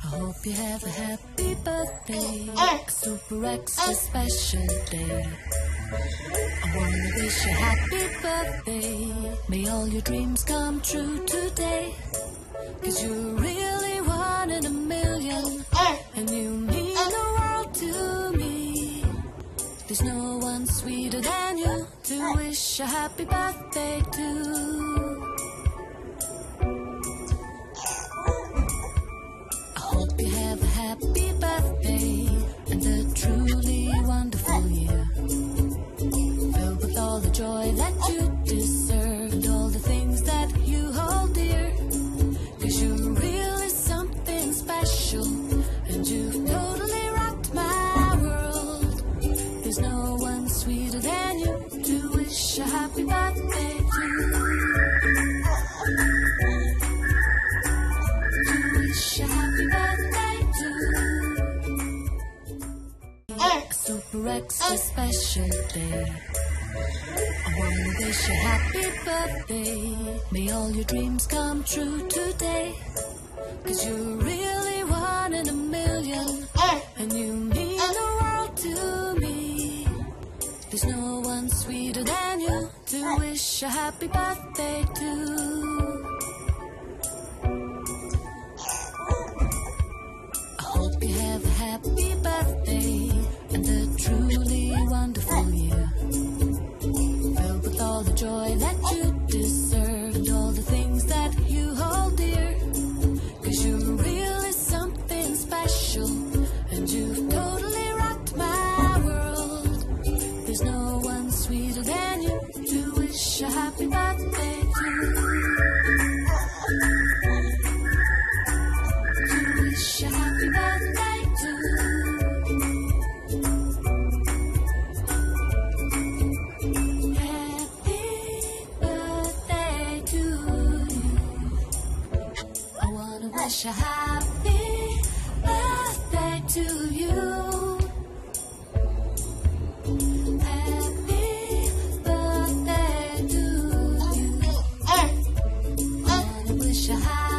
Hope you have a happy birthday, a super extra special day. I wanna wish you a happy birthday. May all your dreams come true today. 'Cause you're really one in a million, and you mean the world to me. There's no one sweeter than you to wish a happy birthday to. You have a happy birthday and a truly wonderful year, filled with all the joy that you deserve and all the things that you hold dear. 'Cause you're really something special and you've totally rocked my world. There's no one sweeter than you to wish a happy birthday to. Wish a happy birthday to. Super extra special day. I wanna wish you a happy birthday. May all your dreams come true today. 'Cause you're really one in a million, and you mean the world to me. There's no one sweeter than you to wish a happy birthday to. You have a happy birthday and a truly wonderful year, filled with all the joy that you deserve and all the things that you hold dear. 'Cause you're really something special and you've totally rocked my world. There's no one sweeter than you to wish a happy birthday to. Wish a happy birthday to. Happy birthday to you. I wanna wish a happy birthday to you. Happy birthday to you. I wanna wish a happy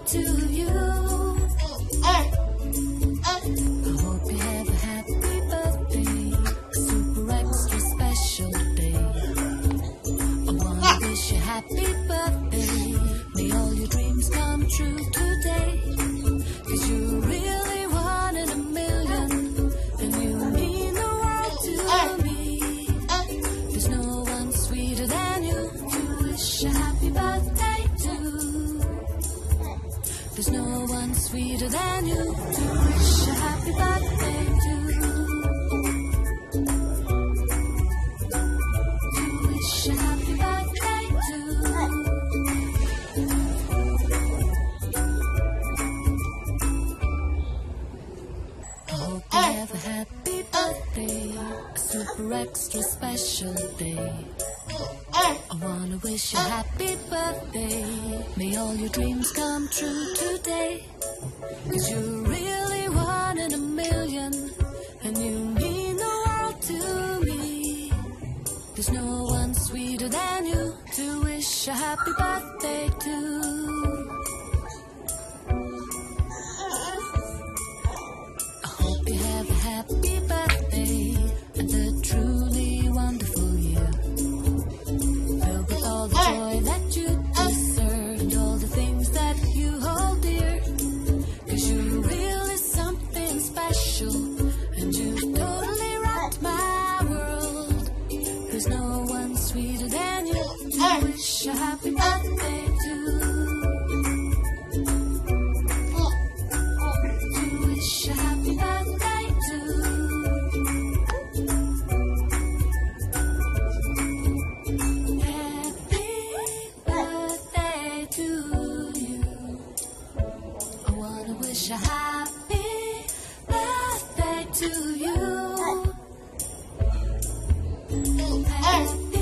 to you. I hope you have a happy birthday, a super extra special day. I wanna wish you a happy birthday. May all your dreams come true today. 'Cause you're really one in a million, and you mean the world to me. There's no one sweeter than you to wish a happy birthday to. There's no one sweeter than you to wish a happy birthday to. To wish a happy birthday to. I hope you have a happy birthday, a super extra special day. I wanna wish you a happy birthday. May all your dreams come true today. 'Cause you're really one in a million, and you mean the world to me. There's no one sweeter than you to wish a happy birthday to. I hope you have a happy birthday and a truly wonderful year, filled with all the joy that you deserve and all the things that you hold dear. 'Cause you're really something special and you've totally rocked my world. There's no one sweeter than you to wish a happy birthday to. To wish a happy birthday to. Wish a happy birthday to you. Happy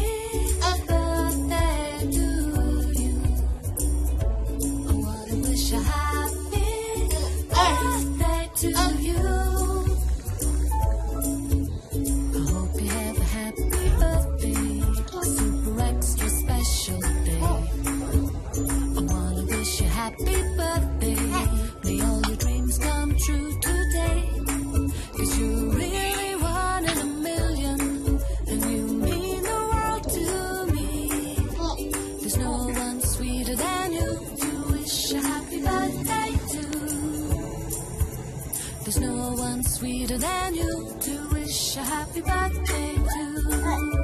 birthday to you. I wanna wish a happy birthday to you. I hope you have a happy birthday, a super extra special day. I wanna wish you a happy birthday. than you to wish a happy birthday to.